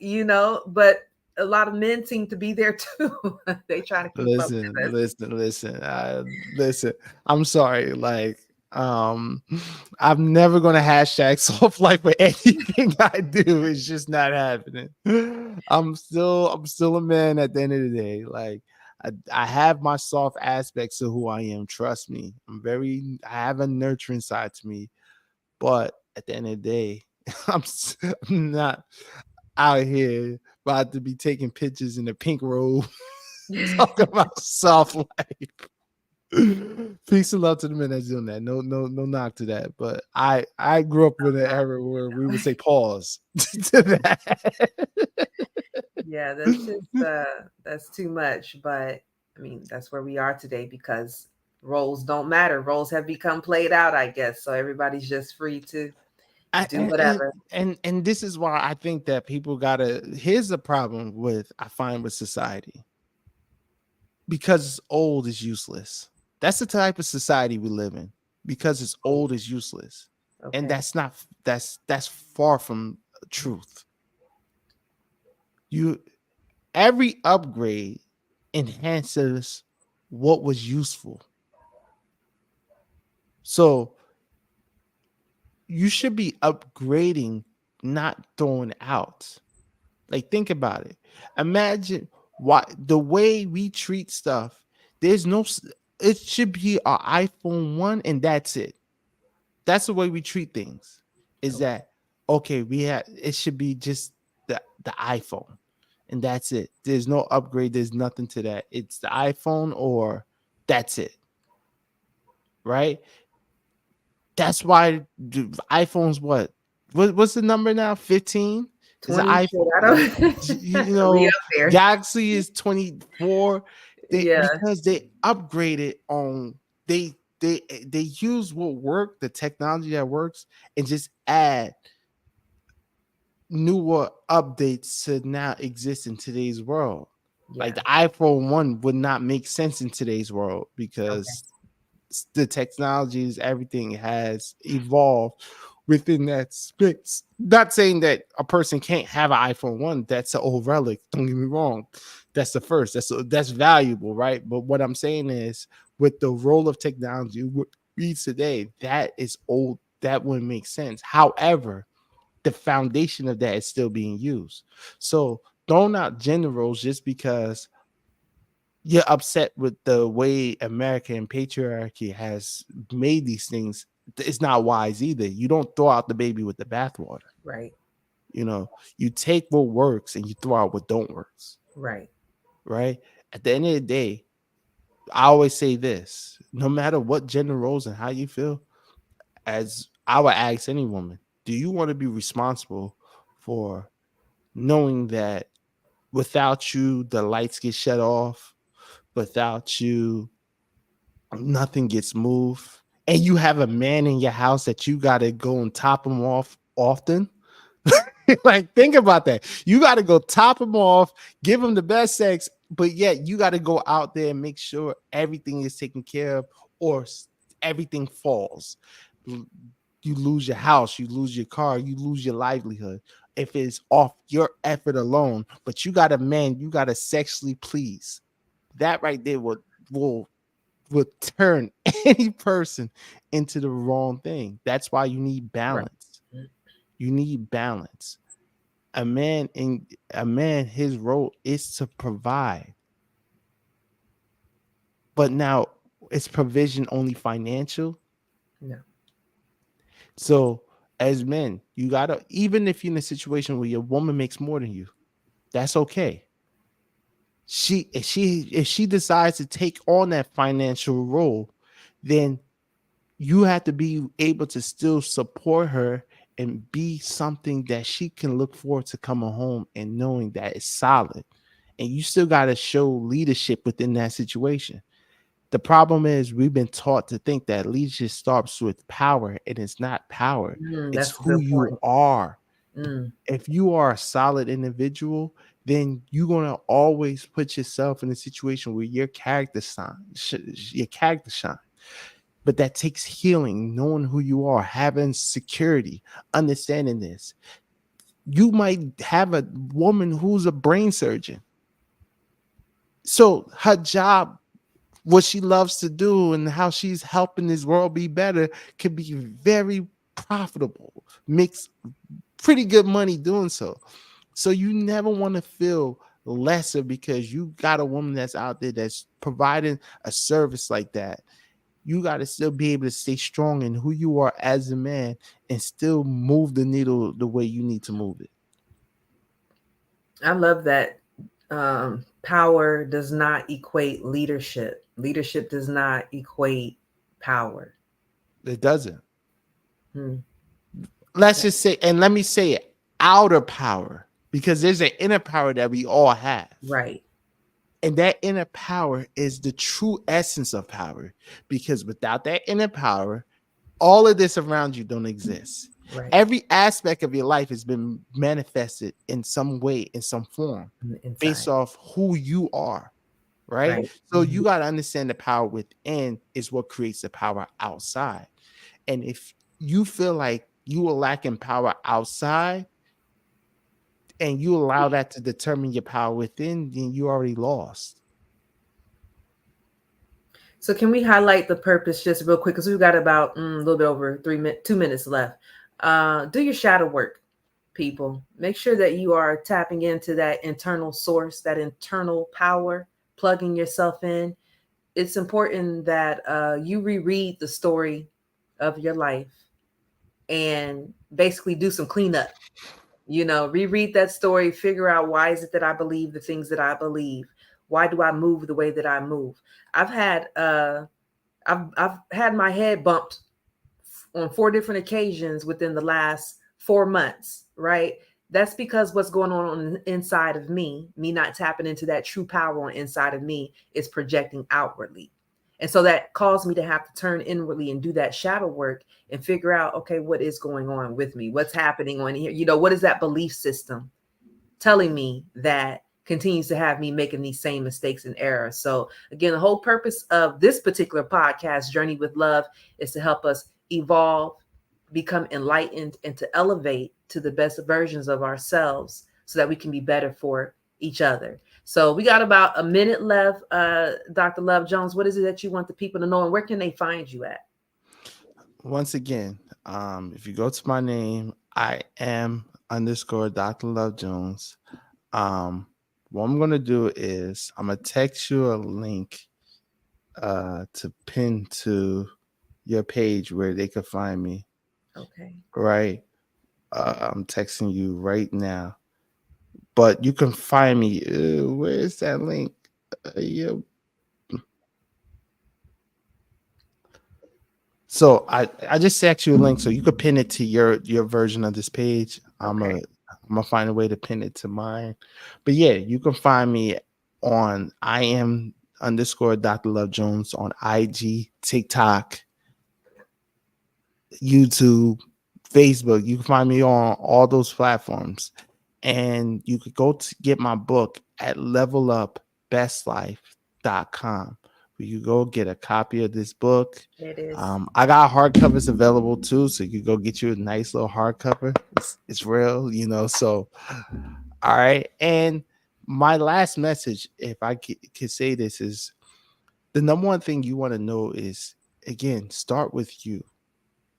[SPEAKER 1] but a lot of men seem to be there too. They try to keep up
[SPEAKER 2] Listen,
[SPEAKER 1] with us.
[SPEAKER 2] listen, listen. Listen. I'm sorry. Like, um, I'm never gonna hashtag soft life with anything I do. It's just not happening. I'm still a man at the end of the day. Like, I have my soft aspects of who I am. Trust me. I have a nurturing side to me. But at the end of the day, I'm not out here about to be taking pictures in a pink robe. Talk about soft life. Peace and love to the men that's doing that. No, no, no knock to that. But I grew up in an era where we would say pause to that.
[SPEAKER 1] Yeah, that's just that's too much. But I mean, that's where we are today because roles don't matter. Roles have become played out, I guess. So everybody's just free to
[SPEAKER 2] I,
[SPEAKER 1] do whatever.
[SPEAKER 2] and this is why I think that people gotta. Here's the problem with I find with society, because it's old is useless. That's the type of society we live in. Because it's
[SPEAKER 1] Oh,
[SPEAKER 2] old is useless, and
[SPEAKER 1] okay.
[SPEAKER 2] that's far from truth. You Every upgrade enhances what was useful. So you should be upgrading, not throwing out. Like, think about it. Imagine what the way we treat stuff. There's no. It should be our iPhone 1 and that's it. That's the way we treat things. Is
[SPEAKER 1] Okay.
[SPEAKER 2] that okay? We have it should be just the iPhone, and that's it. There's no upgrade. There's nothing to that. It's the iPhone or that's it, right? That's why the iPhone's what's the number now? 15 is an
[SPEAKER 1] 20 shit. I
[SPEAKER 2] iPhone. You
[SPEAKER 1] don't we
[SPEAKER 2] know,
[SPEAKER 1] up there.
[SPEAKER 2] Galaxy is 24.
[SPEAKER 1] Yeah.
[SPEAKER 2] Because they upgraded on they use what worked, the technology that works, and just add newer updates to now exist in today's world. Like
[SPEAKER 1] Yeah.
[SPEAKER 2] the iPhone 1 would not make sense in today's world
[SPEAKER 1] Okay.
[SPEAKER 2] because the technologies, everything has evolved within that space. Not saying that a person can't have an iPhone 1, that's an old relic. Don't get me wrong. That's the first. That's valuable, right? But what I'm saying is with the role of technology we today, that is old. That wouldn't make sense. However, the foundation of that is still being used. So throwing out gender roles just because you're upset with the way America and patriarchy has made these things, it's not wise either. You don't throw out the baby with the bathwater.
[SPEAKER 1] Right.
[SPEAKER 2] You take what works and you throw out what don't works,
[SPEAKER 1] Right.
[SPEAKER 2] right? At the end of the day, I always say this: no matter what gender roles and how you feel, as I would ask any woman, Do you want to be responsible for knowing that without you, the lights get shut off? Without you, nothing gets moved. And you have a man in your house that you got to go and top him off often. Like, think about that. You got to go top him off, give him the best sex, but yet you got to go out there and make sure everything is taken care of, or everything falls. You lose your house, you lose your car, you lose your livelihood if it's off your effort alone. But you got a man, you got to sexually please. That right there will will turn any person into the wrong thing. That's why you need
[SPEAKER 1] Right.
[SPEAKER 2] balance. You need balance. A man in a man, his role is to provide. But now, is provision only financial?
[SPEAKER 1] No.
[SPEAKER 2] So as men, you gotta, even if you're in a situation where your woman makes more than you, that's okay. If she decides to take on that financial role, then you have to be able to still support her and be something that she can look forward to coming home and knowing that it's solid. And you still got to show leadership within that situation. The problem is we've been taught to think that leadership starts with power, and it's not power. It's
[SPEAKER 1] That's a
[SPEAKER 2] who
[SPEAKER 1] good
[SPEAKER 2] you
[SPEAKER 1] point.
[SPEAKER 2] are.
[SPEAKER 1] Mm,
[SPEAKER 2] If you are a solid individual, then you're gonna always put yourself in a situation where your character shine. But that takes healing, knowing who you are, having security, understanding this. You might have a woman who's a brain surgeon. So her job, what she loves to do and how she's helping this world be better, could be very profitable, makes pretty good money doing so. So you never want to feel lesser because you got a woman that's out there that's providing a service like that. You got to still be able to stay strong in who you are as a man and still move the needle the way you need to move it.
[SPEAKER 1] I love that. Power does not equate leadership. Leadership does not equate power.
[SPEAKER 2] It doesn't.
[SPEAKER 1] Hmm.
[SPEAKER 2] Let's just say, and let me say it, outer power, because there's an inner power that we all have.
[SPEAKER 1] Right.
[SPEAKER 2] And that inner power is the true essence of power, because without that inner power, all of this around you don't exist.
[SPEAKER 1] Right.
[SPEAKER 2] Every aspect of your life has been manifested in some way, in some form,
[SPEAKER 1] On the
[SPEAKER 2] based
[SPEAKER 1] inside.
[SPEAKER 2] off who you are, right?
[SPEAKER 1] Right.
[SPEAKER 2] So you got to understand the power within is what creates the power outside. And if you feel like you are lacking power outside and you allow that to determine your power within, then you already lost.
[SPEAKER 1] So can we highlight the purpose just real quick? Because we've got about a little bit over 2 minutes left. Do your shadow work, people. Make sure that you are tapping into that internal source, that internal power, plugging yourself in. It's important that you reread the story of your life and basically do some cleanup. Reread that story, figure out why is it that I believe the things that I believe. Why do I move the way that I move? I've had I've had my head bumped on 4 different occasions within the last 4 months, right? That's because what's going on the inside of me not tapping into that true power on inside of me, is projecting outwardly. And so that caused me to have to turn inwardly and do that shadow work and figure out, okay, what is going on with me? What's happening on here? What is that belief system telling me that continues to have me making these same mistakes and errors? So, again, the whole purpose of this particular podcast, Journey with Love, is to help us evolve, become enlightened, and to elevate to the best versions of ourselves so that we can be better for each other. So, we got about a minute left. Dr. Love Jones, what is it that you want the people to know, and where can they find you at?
[SPEAKER 2] Once again, if you go to my name, I am underscore Dr. Love Jones. What I'm gonna do is I'm gonna text you a link to pin to your page where they could find me.
[SPEAKER 1] Okay.
[SPEAKER 2] Right. I'm texting you right now. But you can find me. Where's that link? Yeah. So I just sent you a link so you could pin it to your version of this page.
[SPEAKER 1] Okay.
[SPEAKER 2] I'm gonna find a way to pin it to mine. But yeah, you can find me on I am underscore Dr. Love Jones on IG, TikTok, YouTube, Facebook. You can find me on all those platforms. And you could go to get my book at levelupbestlife.com. Where you go get a copy of this book.
[SPEAKER 1] It is.
[SPEAKER 2] I got hardcovers available too, so you go get you a nice little hardcover. It's real, you know. So, all right. And my last message, if I could say this, is the number one thing you want to know is, again, start with you.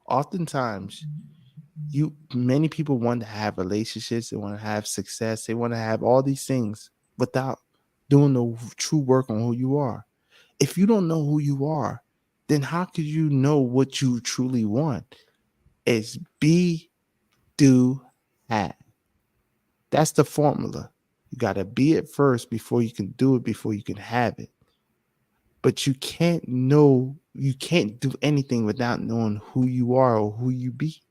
[SPEAKER 2] Oftentimes, many people want to have relationships, they want to have success, they want to have all these things without doing the true work on who you are. If you don't know who you are, then how could you know what you truly want? It's be, do, have. That's the formula. You got to be it first before you can do it, before you can have it. But you can't do anything without knowing who you are or who you be.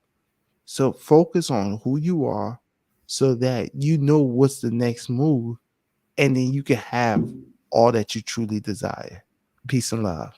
[SPEAKER 2] So focus on who you are so that you know what's the next move, and then you can have all that you truly desire. Peace and love.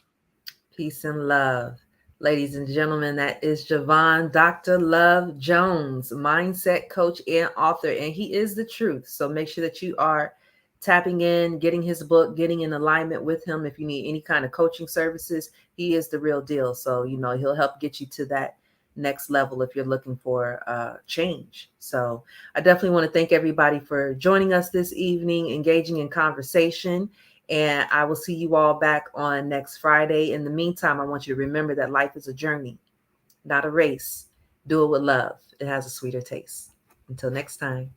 [SPEAKER 1] Peace and love. Ladies and gentlemen, that is Javon, Dr. Love Jones, mindset coach and author, and he is the truth. So make sure that you are tapping in, getting his book, getting in alignment with him. If you need any kind of coaching services, he is the real deal. So, he'll help get you to that next level if you're looking for change. So I definitely want to thank everybody for joining us this evening, engaging in conversation. And I will see you all back on next Friday. In the meantime, I want you to remember that life is a journey, not a race. Do it with love. It has a sweeter taste. Until next time.